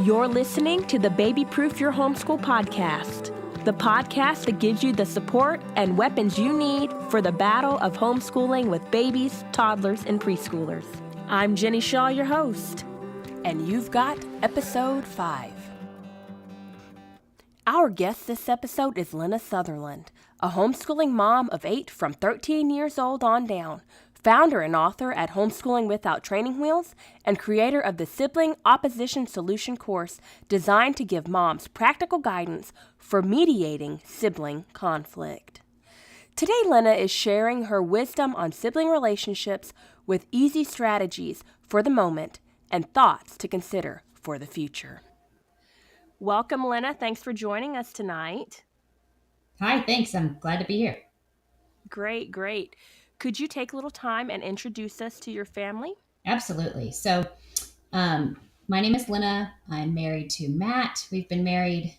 You're listening to the Babyproof Your Homeschool podcast, the podcast that gives you the support and weapons you need for the battle of homeschooling with babies, toddlers, and preschoolers. I'm Jenny Shaw, your host, and you've got episode 5. Our guest this episode is Lynna Sutherland, a homeschooling mom of 8 from 13 years old on down, founder and author at Homeschooling Without Training Wheels, and creator of the Sibling Opposition Solution course designed to give moms practical guidance for mediating sibling conflict. Today, Lynna is sharing her wisdom on sibling relationships with easy strategies for the moment and thoughts to consider for the future. Welcome, Lynna. Thanks for joining us tonight. Hi, thanks. I'm glad to be here. Great. Could you take a little time and introduce us to your family? Absolutely. So, my name is Lynna. I'm married to Matt. We've been married,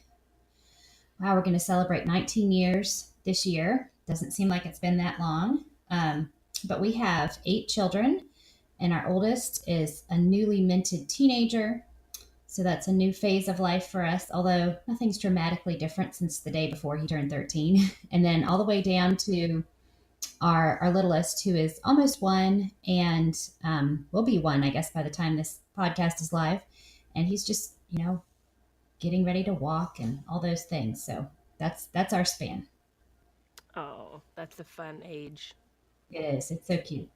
we're going to celebrate 19 years this year. Doesn't seem like it's been that long. But we have 8 children, and our oldest is a newly minted teenager. So that's a new phase of life for us, although nothing's dramatically different since the day before he turned 13. And then all the way down to our littlest, who is almost 1 and will be 1, I guess, by the time this podcast is live. And he's just, getting ready to walk and all those things. So that's our span. Oh, that's a fun age. It is. It's so cute.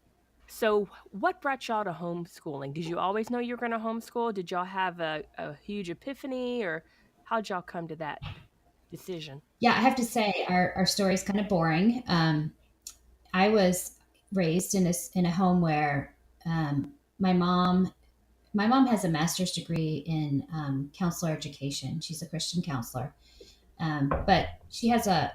So what brought y'all to homeschooling? Did you always know you were going to homeschool? Did y'all have a huge epiphany, or how'd y'all come to that decision? Yeah, I have to say our story is kind of boring. I was raised in a home where my mom has a master's degree in counselor education. She's a Christian counselor, but she has a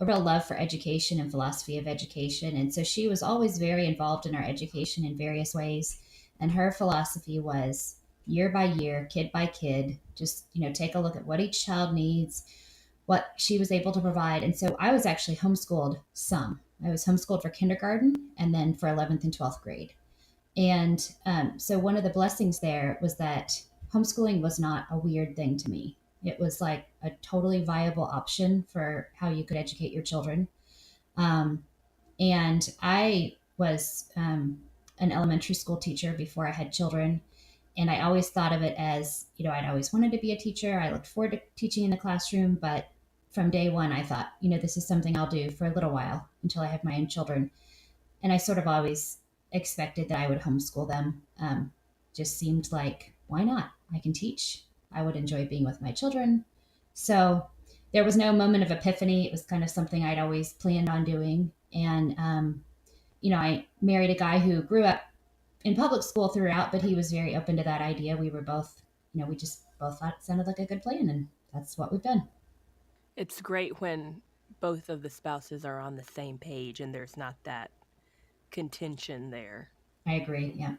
real love for education and philosophy of education. And so she was always very involved in our education in various ways. And her philosophy was year by year, kid by kid, just, take a look at what each child needs, what she was able to provide. And so I was actually homeschooled some. I was homeschooled for kindergarten and then for 11th and 12th grade. And so one of the blessings there was that homeschooling was not a weird thing to me. It was like a totally viable option for how you could educate your children. And I was an elementary school teacher before I had children. And I always thought of it as, I'd always wanted to be a teacher. I looked forward to teaching in the classroom. But from day one, I thought, this is something I'll do for a little while until I have my own children. And I sort of always expected that I would homeschool them. Just seemed like, why not? I can teach. I would enjoy being with my children. So there was no moment of epiphany. It was kind of something I'd always planned on doing. And, I married a guy who grew up in public school throughout, but he was very open to that idea. We were both, we just both thought it sounded like a good plan, and that's what we've done. It's great when both of the spouses are on the same page and there's not that contention there. I agree, yeah.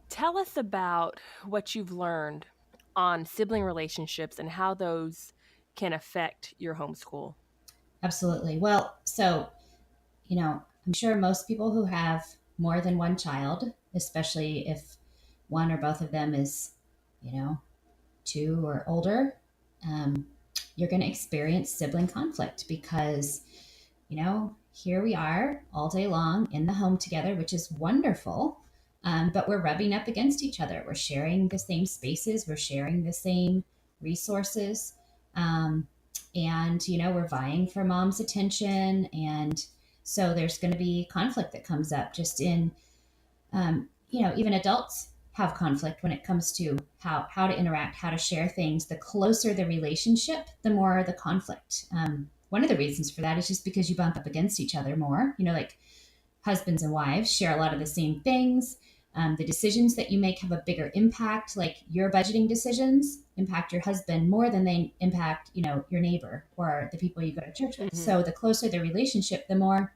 Tell us about what you've learned on sibling relationships and how those can affect your homeschool. Absolutely. Well, so, I'm sure most people who have more than one child, especially if one or both of them is, 2 or older, you're going to experience sibling conflict because, here we are all day long in the home together, which is wonderful. But we're rubbing up against each other. We're sharing the same spaces. We're sharing the same resources. And, we're vying for mom's attention. And so there's going to be conflict that comes up just in, even adults have conflict when it comes to how to interact, how to share things. The closer the relationship, the more the conflict. One of the reasons for that is just because you bump up against each other more, like husbands and wives share a lot of the same things. The decisions that you make have a bigger impact, like your budgeting decisions impact your husband more than they impact, your neighbor or the people you go to church with. Mm-hmm. So the closer the relationship, the more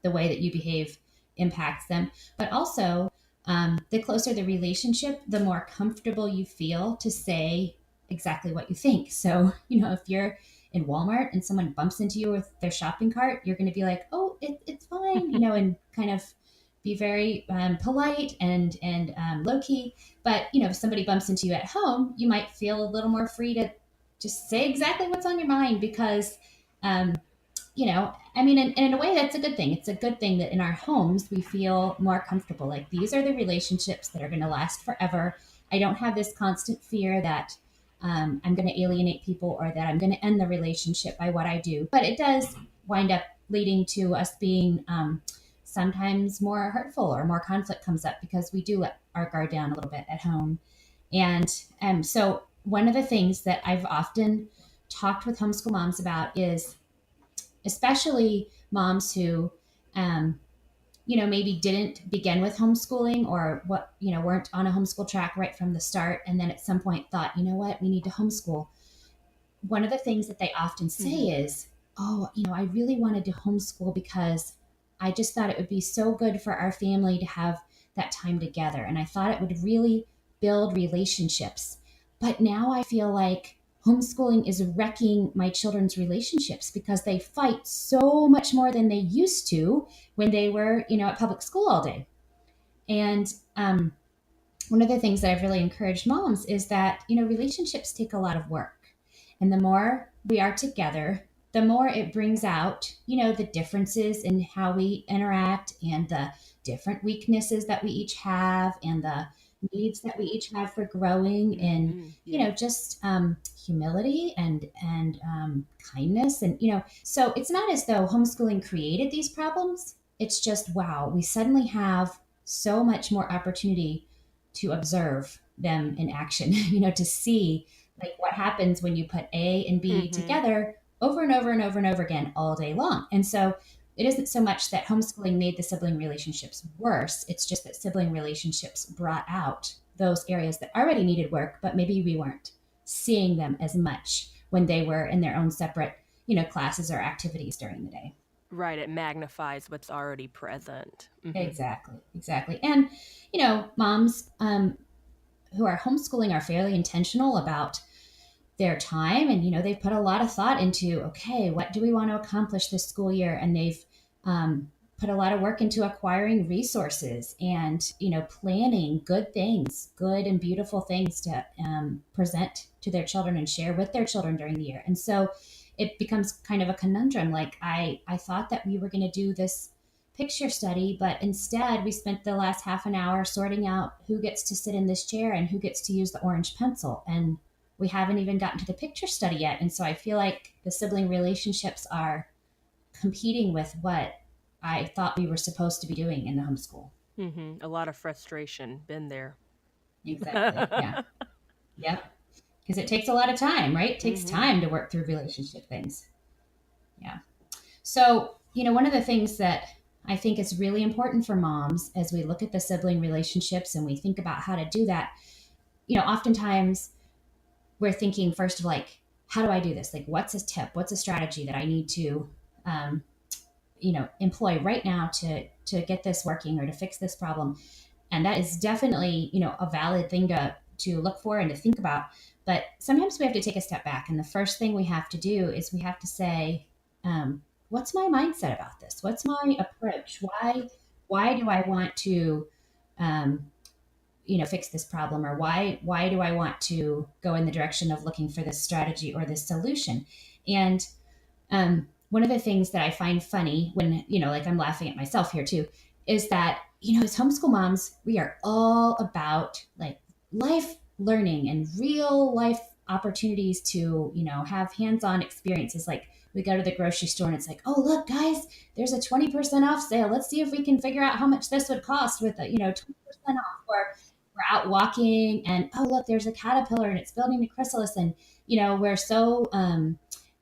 the way that you behave impacts them. But also, the closer the relationship, the more comfortable you feel to say exactly what you think. So, if you're in Walmart and someone bumps into you with their shopping cart, you're going to be like, oh, it's fine, and kind of be very polite and low key. But if somebody bumps into you at home, you might feel a little more free to just say exactly what's on your mind because um, I mean, in a way, that's a good thing. It's a good thing that in our homes, we feel more comfortable. Like these are the relationships that are going to last forever. I don't have this constant fear that I'm going to alienate people or that I'm going to end the relationship by what I do. But it does wind up leading to us being sometimes more hurtful or more conflict comes up because we do let our guard down a little bit at home. And so, one of the things that I've often talked with homeschool moms about is especially moms who um, maybe didn't begin with homeschooling or weren't on a homeschool track right from the start and then at some point thought, what, we need to homeschool. One of the things that they often say is, oh, I really wanted to homeschool because I just thought it would be so good for our family to have that time together, and I thought it would really build relationships. But now I feel like homeschooling is wrecking my children's relationships because they fight so much more than they used to when they were, at public school all day. And one of the things that I've really encouraged moms is that, relationships take a lot of work. And the more we are together, the more it brings out, the differences in how we interact and the different weaknesses that we each have and the needs that we each have for growing and, just humility and kindness. And, so it's not as though homeschooling created these problems. It's just, wow, we suddenly have so much more opportunity to observe them in action, to see like what happens when you put A and B together over and over and over and over again all day long. And so it isn't so much that homeschooling made the sibling relationships worse. It's just that sibling relationships brought out those areas that already needed work, but maybe we weren't seeing them as much when they were in their own separate, classes or activities during the day. Right, it magnifies what's already present. Exactly. And, moms who are homeschooling are fairly intentional about their time and they've put a lot of thought into, okay, what do we want to accomplish this school year, and they've put a lot of work into acquiring resources and planning good things, good and beautiful things to present to their children and share with their children during the year. And so it becomes kind of a conundrum. Like I thought that we were going to do this picture study, but instead we spent the last half an hour sorting out who gets to sit in this chair and who gets to use the orange pencil, and we haven't even gotten to the picture study yet. And so I feel like the sibling relationships are competing with what I thought we were supposed to be doing in the homeschool. A lot of frustration. Been there. Exactly. Yeah. Yep. Because it takes a lot of time, right? It takes time to work through relationship things. Yeah. So, one of the things that I think is really important for moms as we look at the sibling relationships and we think about how to do that, oftentimes we're thinking first of like, how do I do this? Like, what's a tip? What's a strategy that I need to, employ right now to get this working or to fix this problem? And that is definitely, a valid thing to look for and to think about. But sometimes we have to take a step back. And the first thing we have to do is we have to say, what's my mindset about this? What's my approach? Why do I want to, fix this problem, or why do I want to go in the direction of looking for this strategy or this solution? And one of the things that I find funny when, like I'm laughing at myself here too, is that, as homeschool moms, we are all about like life learning and real life opportunities to, have hands-on experiences. Like we go to the grocery store and it's like, oh, look, guys, there's a 20% off sale. Let's see if we can figure out how much this would cost with a, 20% off. Or we're out walking and, oh, look, there's a caterpillar and it's building a chrysalis. And,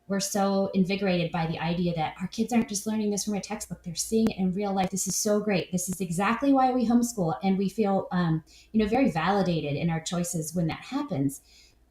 we're so invigorated by the idea that our kids aren't just learning this from a textbook. They're seeing it in real life. This is so great. This is exactly why we homeschool. And we feel, very validated in our choices when that happens.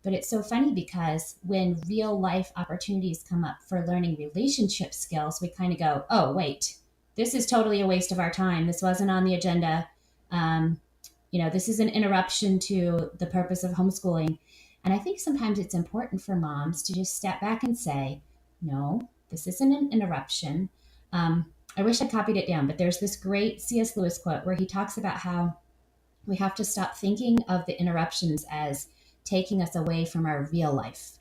But it's so funny because when real life opportunities come up for learning relationship skills, we kind of go, oh, wait, this is totally a waste of our time. This wasn't on the agenda. This is an interruption to the purpose of homeschooling. And I think sometimes it's important for moms to just step back and say, no, this isn't an interruption. I wish I copied it down, but there's this great C.S. Lewis quote where he talks about how we have to stop thinking of the interruptions as taking us away from our real life.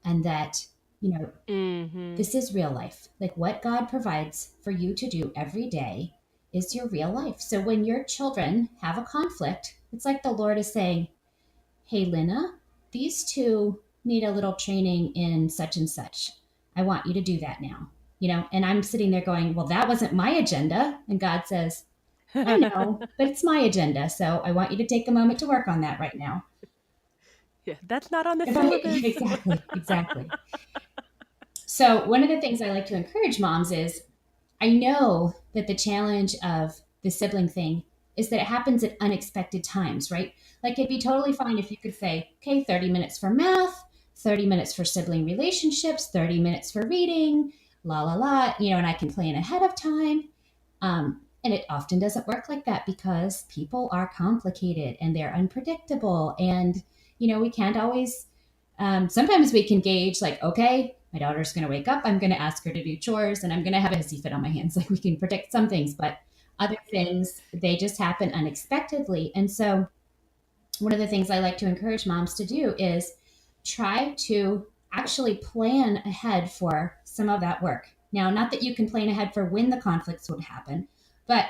And that, you know, Mm-hmm. this is real life. Like what God provides for you to do every day is your real life. So when your children have a conflict, it's like the Lord is saying, hey, Lynna, these two need a little training in such and such. I want you to do that now. And I'm sitting there going, well, that wasn't my agenda. And God says, I know, but it's my agenda. So I want you to take a moment to work on that right now. Yeah, that's not on the Right, syllabus. exactly, exactly. So one of the things I like to encourage moms is I know that the challenge of the sibling thing is that it happens at unexpected times, right? Like it'd be totally fine if you could say, okay, 30 minutes for math, 30 minutes for sibling relationships, 30 minutes for reading, la, la, la, and I can plan ahead of time. And it often doesn't work like that because people are complicated and they're unpredictable. And, we can't always, sometimes we can gauge, like, okay, my daughter's going to wake up. I'm going to ask her to do chores and I'm going to have a hissy fit on my hands. Like we can predict some things, but other things, they just happen unexpectedly. And so, one of the things I like to encourage moms to do is try to actually plan ahead for some of that work. Now, not that you can plan ahead for when the conflicts would happen, but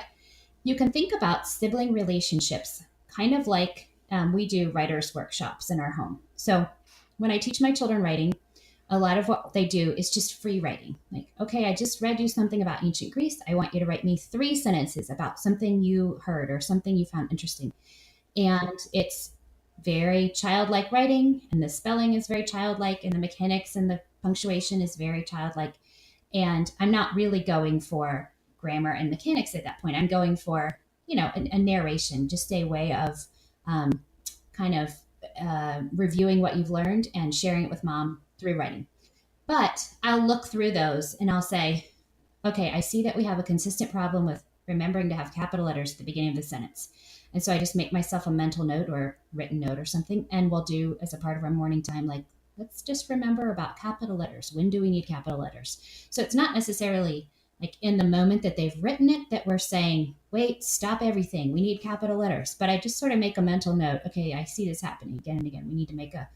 you can think about sibling relationships kind of like we do writers' workshops in our home. So, when I teach my children writing, a lot of what they do is just free writing. Like, okay, I just read you something about ancient Greece. I want you to write me 3 sentences about something you heard or something you found interesting. And it's very childlike writing, and the spelling is very childlike, and the mechanics and the punctuation is very childlike. And I'm not really going for grammar and mechanics at that point. I'm going for, a narration, just a way of um, kind of reviewing what you've learned and sharing it with mom through writing. But I'll look through those and I'll say, okay, I see that we have a consistent problem with remembering to have capital letters at the beginning of the sentence. And so I just make myself a mental note or written note or something, and we'll do as a part of our morning time, like, let's just remember about capital letters. When do we need capital letters? So it's not necessarily like in the moment that they've written it that we're saying, wait, stop everything. We need capital letters. But I just sort of make a mental note. Okay, I see this happening again and again. We need to make a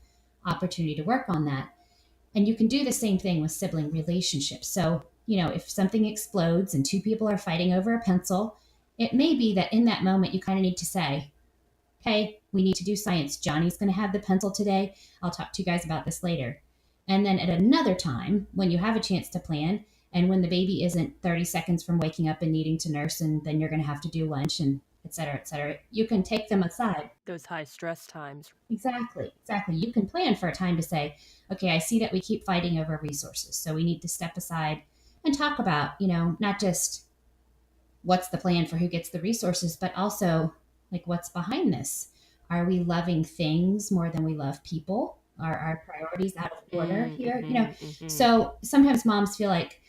opportunity to work on that. And you can do the same thing with sibling relationships. So, if something explodes and two people are fighting over a pencil, it may be that in that moment you kind of need to say, hey, we need to do science. Johnny's going to have the pencil today. I'll talk to you guys about this later. And then at another time, when you have a chance to plan, and when the baby isn't 30 seconds from waking up and needing to nurse, and then you're going to have to do lunch and et cetera, you can take them aside. Those high stress times. Exactly, exactly. You can plan for a time to say, okay, I see that we keep fighting over resources. So we need to step aside and talk about, not just what's the plan for who gets the resources, but also like what's behind this. Are we loving things more than we love people? Are our priorities out of order here? Mm-hmm. So sometimes moms feel like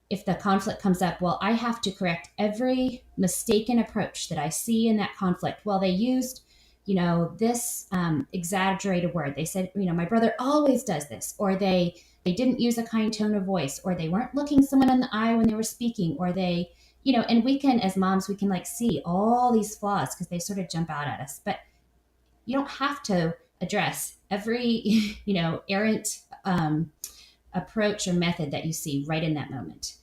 if the conflict comes up, well, I have to correct every mistaken approach that I see in that conflict. Well, they used, this exaggerated word. They said, my brother always does this, or they didn't use a kind tone of voice, or they weren't looking someone in the eye when they were speaking, or they, and we can, as moms, we can like see all these flaws because they sort of jump out at us. But you don't have to address every, errant approach or method that you see right in that moment.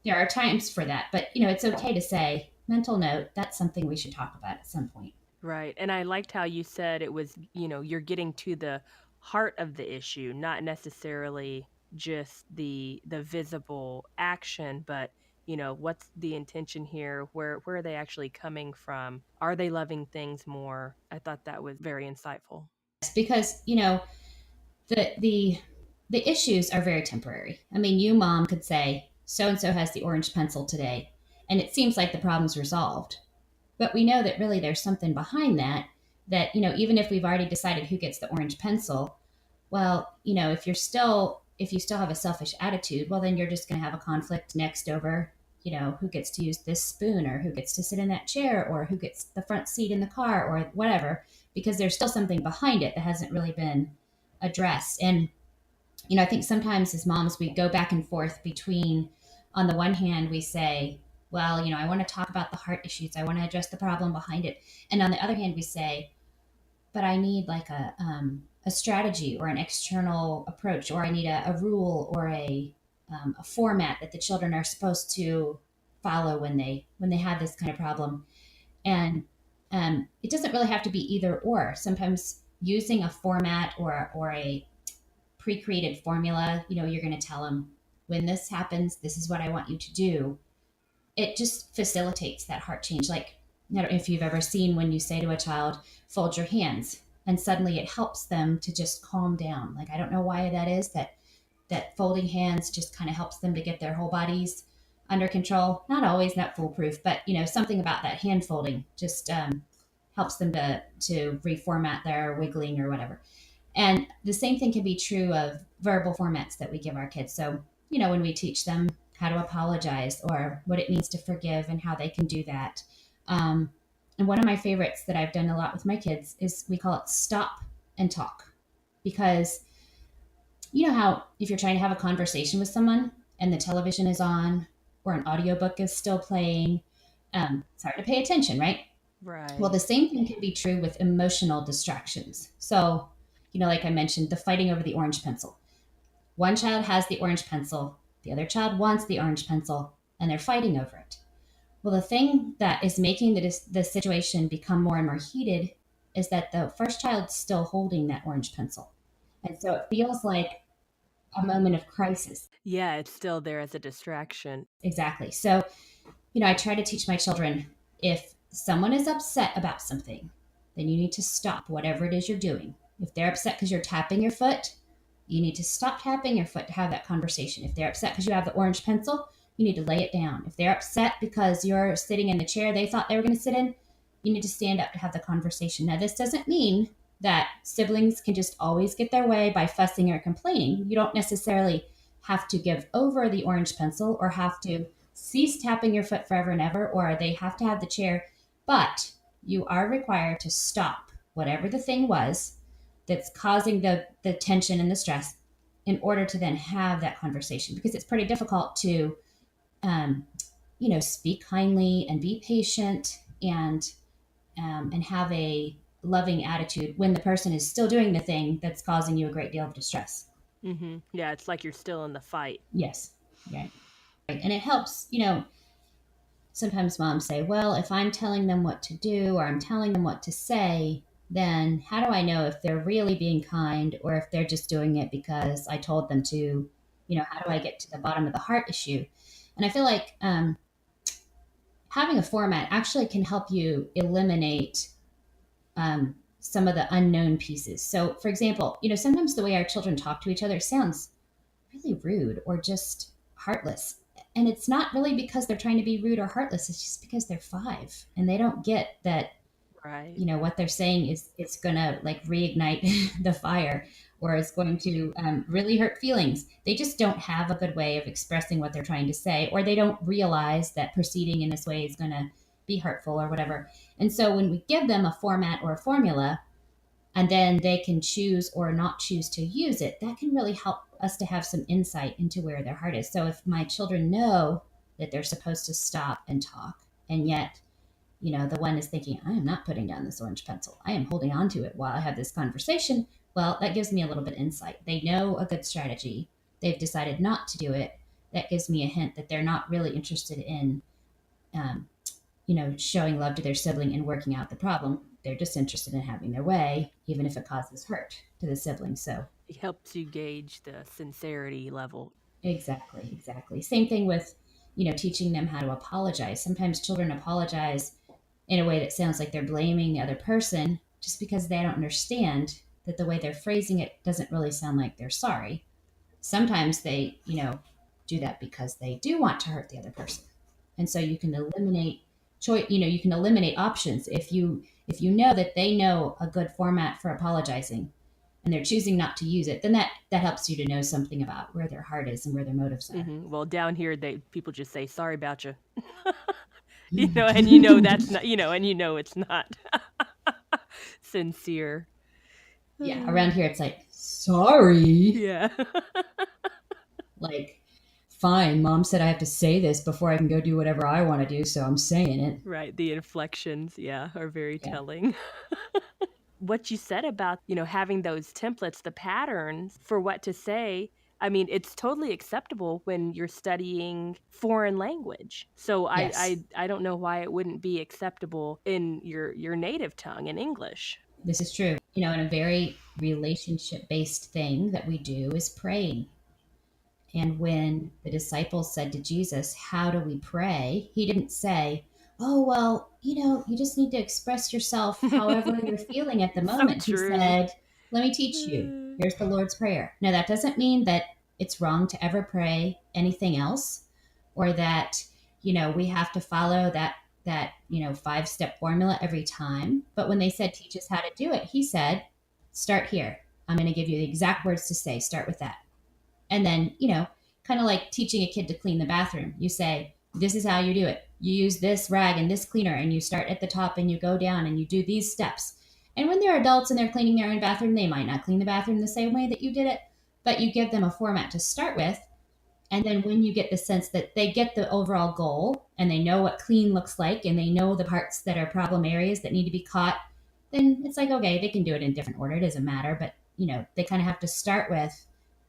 There are times for that, but it's okay to say, mental note, that's something we should talk about at some point. Right. And I liked how you said it was, you're getting to the heart of the issue, not necessarily just the visible action, but what's the intention here? Where are they actually coming from? Are they loving things more? I thought that was very insightful. Because the the issues are very temporary. I mean, you mom could say so and so has the orange pencil today, and it seems like the problem's resolved. But we know that really there's something behind that. That even if we've already decided who gets the orange pencil, well, if you still have a selfish attitude, well, then you're just going to have a conflict next over who gets to use this spoon, or who gets to sit in that chair, or who gets the front seat in the car, or whatever, because there's still something behind it that hasn't really been addressed. And I think sometimes as moms we go back and forth between on the one hand, we say, well, I want to talk about the heart issues. I want to address the problem behind it. And on the other hand, we say, but I need like a strategy or an external approach, or I need a rule or a format that the children are supposed to follow when they have this kind of problem. And it doesn't really have to be either or. Sometimes using a format or a pre-created formula, you're going to tell them, when this happens, this is what I want you to do. It just facilitates that heart change. Like, I don't know if you've ever seen when you say to a child, fold your hands, and suddenly it helps them to just calm down. Like, I don't know why that is, that folding hands just kind of helps them to get their whole bodies under control. Not always, not foolproof, but something about that hand folding just helps them to reformat their wiggling or whatever. And the same thing can be true of verbal formats that we give our kids. So, when we teach them how to apologize or what it means to forgive and how they can do that. And one of my favorites that I've done a lot with my kids is we call it stop and talk. Because you know how if you're trying to have a conversation with someone and the television is on or an audiobook is still playing, it's hard to pay attention, right? Right. Well, the same thing can be true with emotional distractions. So, like I mentioned, the fighting over the orange pencil. One child has the orange pencil, the other child wants the orange pencil, and they're fighting over it. Well, the thing that is making the situation become more and more heated is that the first child's still holding that orange pencil. And so it feels like a moment of crisis. Yeah, it's still there as a distraction. Exactly. So, I try to teach my children, if someone is upset about something, then you need to stop whatever it is you're doing. If they're upset because you're tapping your foot, you need to stop tapping your foot to have that conversation. If they're upset because you have the orange pencil, you need to lay it down. If they're upset because you're sitting in the chair they thought they were going to sit in, you need to stand up to have the conversation. Now, this doesn't mean that siblings can just always get their way by fussing or complaining. You don't necessarily have to give over the orange pencil or have to cease tapping your foot forever and ever, or they have to have the chair, but you are required to stop whatever the thing was that's causing the tension and the stress in order to then have that conversation, because it's pretty difficult to um, speak kindly and be patient and have a loving attitude when the person is still doing the thing that's causing you a great deal of distress. Yeah, it's like you're still in the fight. Yes. Right. And it helps, sometimes moms say, well, if I'm telling them what to do or I'm telling them what to say, then how do I know if they're really being kind or if they're just doing it because I told them to? How do I get to the bottom of the heart issue? And I feel like having a format actually can help you eliminate some of the unknown pieces. So, for example, sometimes the way our children talk to each other sounds really rude or just heartless. And it's not really because they're trying to be rude or heartless. It's just because they're 5 and they don't get that, Right. what they're saying is it's going to like reignite the fire or is going to really hurt feelings. They just don't have a good way of expressing what they're trying to say, or they don't realize that proceeding in this way is going to be hurtful or whatever. And so when we give them a format or a formula, and then they can choose or not choose to use it, that can really help us to have some insight into where their heart is. So if my children know that they're supposed to stop and talk, and yet, the one is thinking, I am not putting down this orange pencil, I am holding on to it while I have this conversation, well, that gives me a little bit of insight. They know a good strategy. They've decided not to do it. That gives me a hint that they're not really interested in um, showing love to their sibling and working out the problem. They're just interested in having their way, even if it causes hurt to the sibling. So, It helps you gauge the sincerity level. exactly, exactly. Same thing with, teaching them how to apologize. Sometimes children apologize in a way that sounds like they're blaming the other person just because they don't understand that the way they're phrasing it doesn't really sound like they're sorry. Sometimes they, do that because they do want to hurt the other person. And so you can eliminate choice, you can eliminate options if you know that they know a good format for apologizing and they're choosing not to use it, then that helps you to know something about where their heart is and where their motives are. Well, down here, people just say, sorry about you. And you know that's not, and it's not sincere. Yeah, around here it's like, sorry. Yeah. Like fine, mom said I have to say this before I can go do whatever I want to do, so I'm saying it. Right, the inflections, yeah, are very Yeah. telling. What you said about, having those templates, the patterns for what to say, I mean, it's totally acceptable when you're studying foreign language. So I Yes. I I don't know why it wouldn't be acceptable in your native tongue, in English. This is true. And a very relationship based thing that we do is praying. And when the disciples said to Jesus, "How do we pray?" He didn't say, "Oh, well, you just need to express yourself however you're feeling at the So moment." He true. said, "Let me teach you. Here's the Lord's Prayer." Now, that doesn't mean that it's wrong to ever pray anything else, or that, we have to follow that 5-step formula every time. But when they said, "Teach us how to do it," he said, "Start here. I'm going to give you the exact words to say. Start with that." And then, kind of like teaching a kid to clean the bathroom. You say, "This is how you do it. You use this rag and this cleaner, and you start at the top and you go down and you do these steps." And when they're adults and they're cleaning their own bathroom, they might not clean the bathroom the same way that you did it, but you give them a format to start with. And then when you get the sense that they get the overall goal and they know what clean looks like and they know the parts that are problem areas that need to be caught, then it's like, okay, they can do it in different order. It doesn't matter. But, they kind of have to start with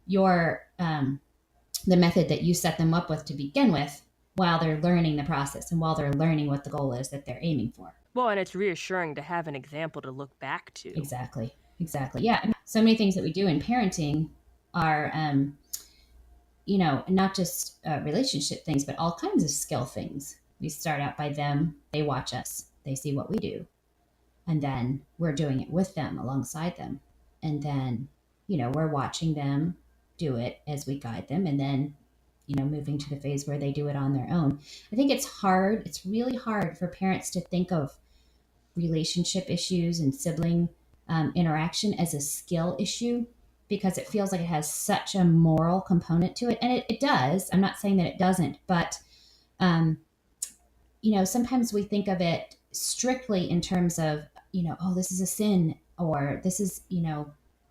your the method that you set them up with to begin with, while they're learning the process and while they're learning what the goal is that they're aiming for. Well, and it's reassuring to have an example to look back to. Exactly. Yeah. So many things that we do in parenting are, not just relationship things, but all kinds of skill things. We start out by them, they watch us, they see what we do, and then we're doing it with them, alongside them. And then, we're watching them do it as we guide them, and then, moving to the phase where they do it on their own. I think it's really hard for parents to think of relationship issues and sibling interaction as a skill issue, because it feels like it has such a moral component to it. And it does. I'm not saying that it doesn't, but um, sometimes we think of it strictly in terms of, oh, this is a sin, or this is,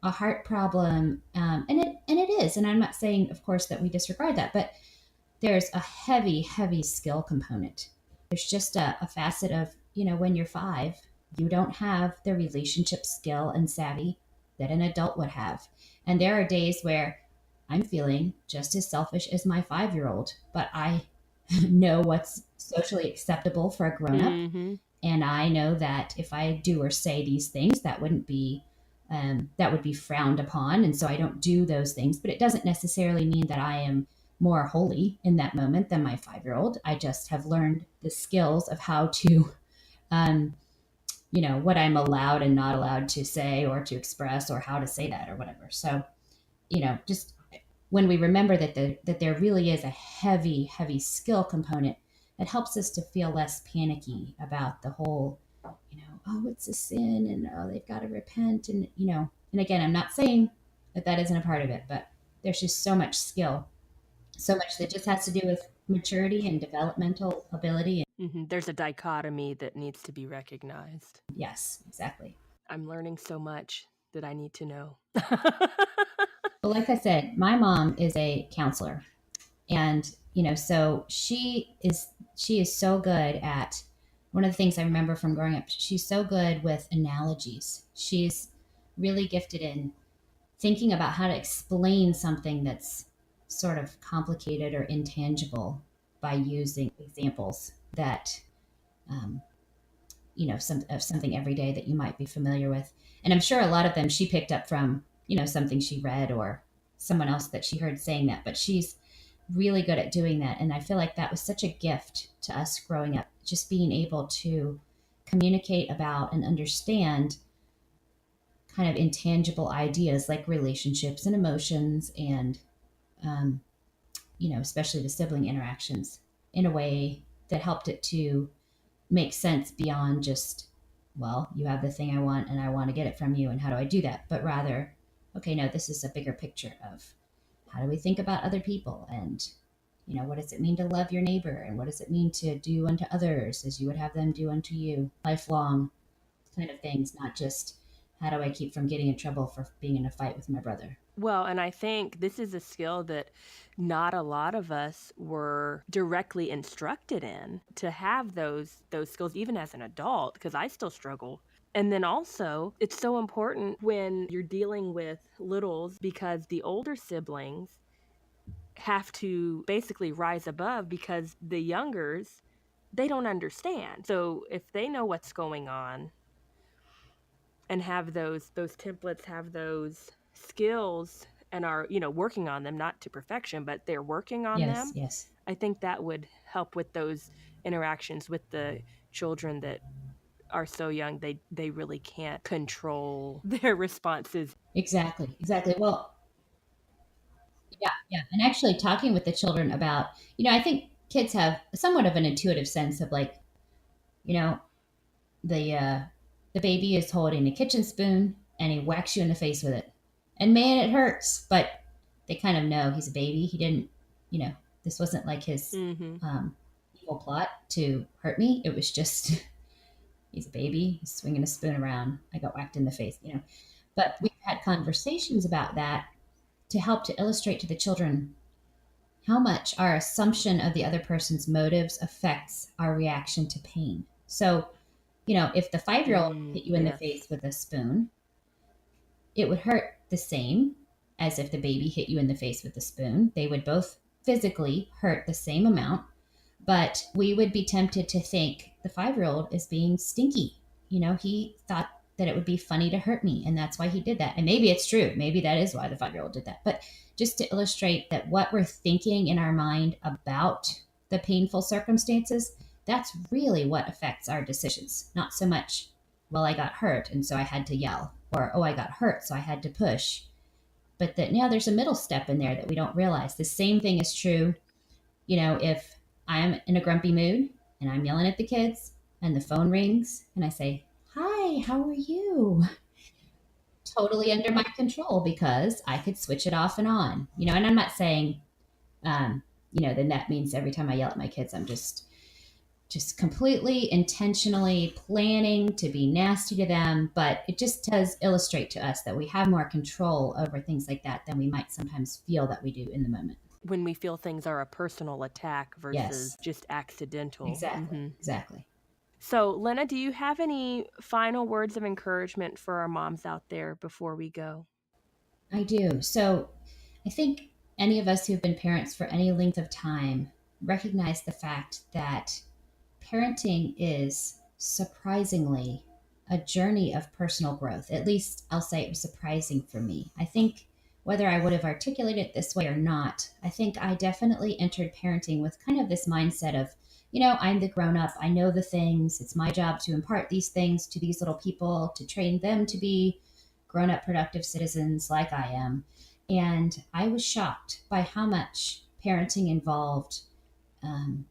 a heart problem. And it is. And I'm not saying, of course, that we disregard that, but there's a heavy, heavy skill component. There's just a facet of, when you're 5, you don't have the relationship skill and savvy that an adult would have. And there are days where I'm feeling just as selfish as my 5-year-old, but I know what's socially acceptable for a grown up. Mm-hmm. And I know that if I do or say these things, that would be frowned upon. And so I don't do those things. But it doesn't necessarily mean that I am more holy in that moment than my 5-year-old. I just have learned the skills of how to, what I'm allowed and not allowed to say or to express, or how to say that or whatever. So, just when we remember that there really is a heavy, heavy skill component, that helps us to feel less panicky about the whole, oh, it's a sin, and oh, they've got to repent. And, and again, I'm not saying that isn't a part of it, but there's just so much skill, so much that just has to do with maturity and developmental ability. Mm-hmm. There's a dichotomy that needs to be recognized. Yes, exactly. I'm learning so much that I need to know. Well, like I said, my mom is a counselor, and so she is so good at, one of the things I remember from growing up, she's so good with analogies. She's really gifted in thinking about how to explain something that's sort of complicated or intangible by using examples that of something everyday that you might be familiar with. And I'm sure a lot of them she picked up from, something she read or someone else that she heard saying that. But she's really good at doing that. And I feel like that was such a gift to us growing up, just being able to communicate about and understand kind of intangible ideas like relationships and emotions, and, especially the sibling interactions, in a way that helped it to make sense beyond just, well, you have the thing I want and I want to get it from you, and how do I do that? But rather, okay, no, this is a bigger picture of how do we think about other people, and what does it mean to love your neighbor, and what does it mean to do unto others as you would have them do unto you, lifelong kind of things, not just how do I keep from getting in trouble for being in a fight with my brother. Well, and I think this is a skill that not a lot of us were directly instructed in, to have those skills even as an adult, because I still struggle. And then also, it's so important when you're dealing with littles, because the older siblings have to basically rise above, because the youngers, they don't understand. So if they know what's going on and have those templates, have those skills, and are, working on them, not to perfection, but they're working on Yes, them, yes. I think that would help with those interactions with the children that are so young, they really can't control their responses. Exactly, exactly. Well, yeah, yeah. And actually talking with the children about, I think kids have somewhat of an intuitive sense of like, you know, the uh the baby is holding a kitchen spoon and he whacks you in the face with it. And man, it hurts, but they kind of know he's a baby. He didn't, you know, this wasn't like his Mhm. evil plot to hurt me. It was just he's a baby, he's swinging a spoon around. I got whacked in the face. But we've had conversations about that to help to illustrate to the children how much our assumption of the other person's motives affects our reaction to pain. So, if the 5-year-old hit you in the Yes. face with a spoon, it would hurt the same as if the baby hit you in the face with a spoon. They would both physically hurt the same amount, but we would be tempted to think the 5-year-old is being stinky. He thought that it would be funny to hurt me, and that's why he did that. And maybe it's true. Maybe that is why the 5-year-old did that. But just to illustrate that what we're thinking in our mind about the painful circumstances, that's really what affects our decisions. Not so much, well, I got hurt, and so I had to yell, or, oh, I got hurt, so I had to push. But that now there's a middle step in there that we don't realize. The same thing is true, if I'm in a grumpy mood and I'm yelling at the kids and the phone rings and I say, hi, how are you? Totally under my control because I could switch it off and on, and I'm not saying, um, then that means every time I yell at my kids, I'm just completely intentionally planning to be nasty to them. But it just does illustrate to us that we have more control over things like that than we might sometimes feel that we do in the moment. When we feel things are a personal attack Yes, versus just accidental. exactly, exactly. So, Lynna, do you have any final words of encouragement for our moms out there before we go? I do. So I think any of us who've been parents for any length of time recognize the fact that parenting is surprisingly a journey of personal growth. At least I'll say it was surprising for me. I think whether I would have articulated it this way or not, I think I definitely entered parenting with kind of this mindset of, I'm the grown up. I know the things. It's my job to impart these things to these little people, to train them to be grown up, productive citizens like I am. And I was shocked by how much parenting involved um,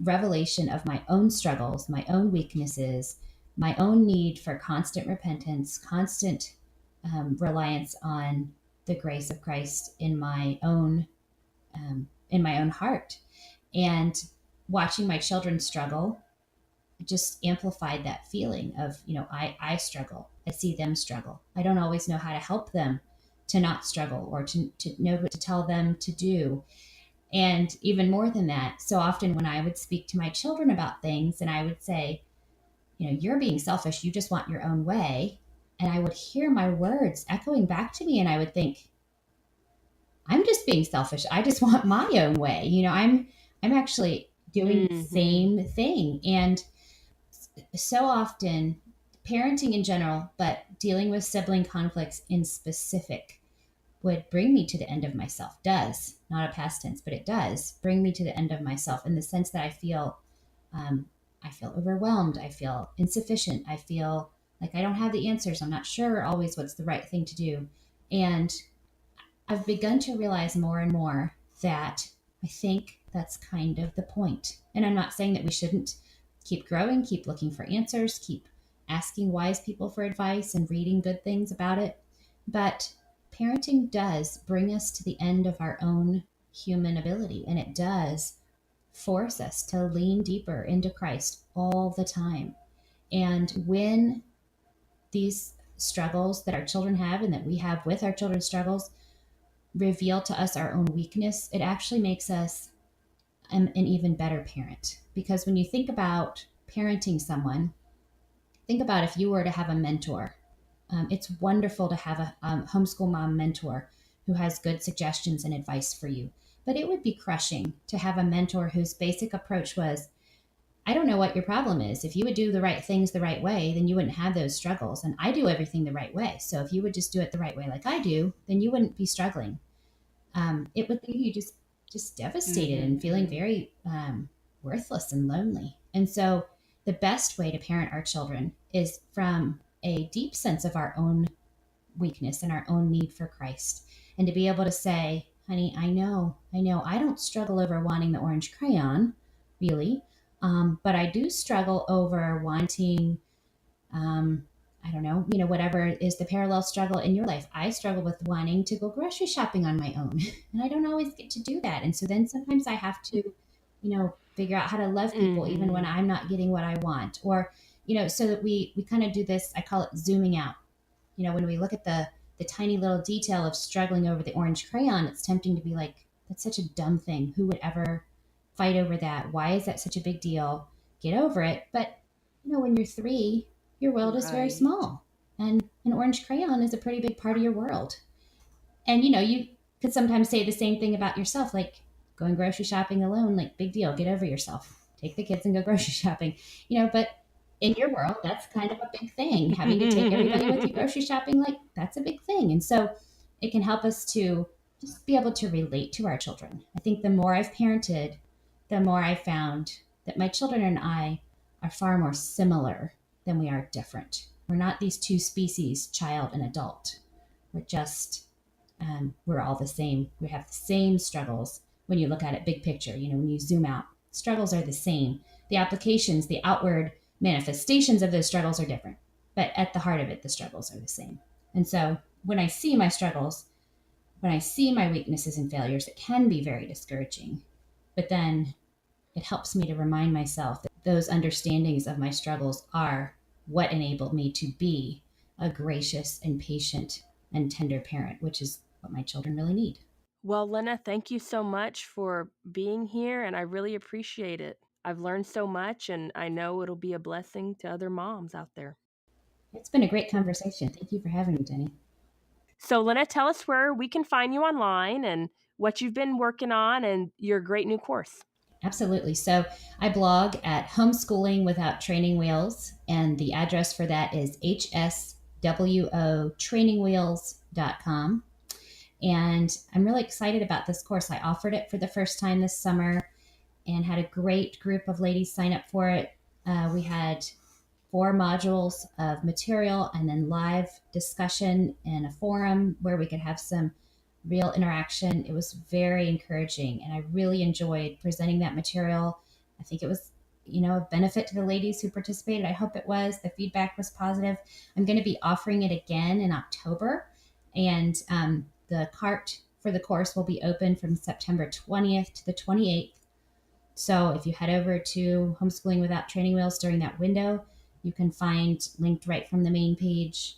revelation of my own struggles, my own weaknesses, my own need for constant repentance, constant reliance on the grace of Christ in my own heart, and watching my children struggle just amplified that feeling of, I struggle. I see them struggle. I don't always know how to help them to not struggle or to know what to tell them to do. And even more than that, so often when I would speak to my children about things and I would say, you're being selfish, you just want your own way. And I would hear my words echoing back to me and I would think, I'm just being selfish. I just want my own way. I'm actually doing the Mm-hmm. same thing. And so often parenting in general, but dealing with sibling conflicts in specific would bring me to the end of myself. Does not a past tense, but it does bring me to the end of myself in the sense that um, I feel overwhelmed. I feel insufficient. I feel like I don't have the answers. I'm not sure always what's the right thing to do. And I've begun to realize more and more that I think that's kind of the point. And I'm not saying that we shouldn't keep growing, keep looking for answers, keep asking wise people for advice and reading good things about it. But parenting does bring us to the end of our own human ability, and it does force us to lean deeper into Christ all the time. And when these struggles that our children have and that we have with our children's struggles reveal to us our own weakness, it actually makes us an even better parent. Because when you think about parenting someone, think about if you were to have a mentor. It's wonderful to have a homeschool mom mentor who has good suggestions and advice for you. But it would be crushing to have a mentor whose basic approach was, I don't know what your problem is. If you would do the right things the right way, then you wouldn't have those struggles. And I do everything the right way. So if you would just do it the right way like I do, then you wouldn't be struggling. It would leave you just devastated and feeling very worthless and lonely. And so the best way to parent our children is from a deep sense of our own weakness and our own need for Christ. And to be able to say, honey, I know, I don't struggle over wanting the orange crayon, really. But I do struggle over wanting, I don't know, whatever is the parallel struggle in your life. I struggle with wanting to go grocery shopping on my own, and I don't always get to do that. And so then sometimes I have to, figure out how to love people even when I'm not getting what I want, or, so that we kind of do this, I call it zooming out. When we look at the tiny little detail of struggling over the orange crayon, it's tempting to be like, that's such a dumb thing. Who would ever fight over that? Why is that such a big deal? Get over it. But, when you're 3, your world is very small. And an orange crayon is a pretty big part of your world. And, you could sometimes say the same thing about yourself, like going grocery shopping alone, like big deal, get over yourself. Take the kids and go grocery shopping, but in your world, that's kind of a big thing. Having to take everybody with you grocery shopping, like that's a big thing. And so it can help us to just be able to relate to our children. I think the more I've parented, the more I've found that my children and I are far more similar than we are different. We're not these two species, child and adult. We're just, we're all the same. We have the same struggles when you look at it big picture. When you zoom out, struggles are the same. The applications, the outward manifestations of those struggles are different. But at the heart of it, the struggles are the same. And so when I see my struggles, when I see my weaknesses and failures, it can be very discouraging. But then it helps me to remind myself that those understandings of my struggles are what enabled me to be a gracious and patient and tender parent, which is what my children really need. Well, Lynna, thank you so much for being here, and I really appreciate it. I've learned so much, and I know it'll be a blessing to other moms out there. It's been a great conversation. Thank you for having me, Jenny. So, Lynna, tell us where we can find you online and what you've been working on and your great new course. Absolutely. So I blog at Homeschooling Without Training Wheels, and the address for that is hswotrainingwheels.com. And I'm really excited about this course. I offered it for the first time this summer and had a great group of ladies sign up for it. We had 4 modules of material and then live discussion and a forum where we could have some real interaction. It was very encouraging, and I really enjoyed presenting that material. I think it was, a benefit to the ladies who participated. I hope it was. The feedback was positive. I'm going to be offering it again in October, and the cart for the course will be open from September 20th to the 28th. So if you head over to Homeschooling Without Training Wheels during that window, you can find linked right from the main page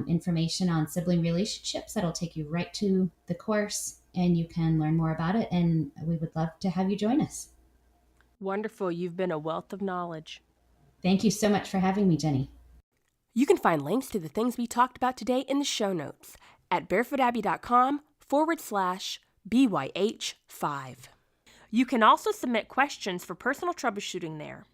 information on sibling relationships that'll take you right to the course, and you can learn more about it, and we would love to have you join us. Wonderful. You've been a wealth of knowledge. Thank you so much for having me, Jenny. You can find links to the things we talked about today in the show notes at barefootabbey.com/BYH5. You can also submit questions for personal troubleshooting there.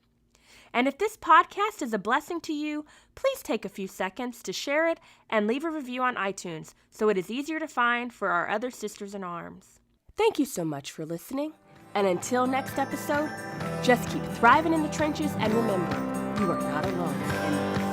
And if this podcast is a blessing to you, please take a few seconds to share it and leave a review on iTunes so it is easier to find for our other sisters in arms. Thank you so much for listening, and until next episode, just keep thriving in the trenches and remember, you are not alone in this.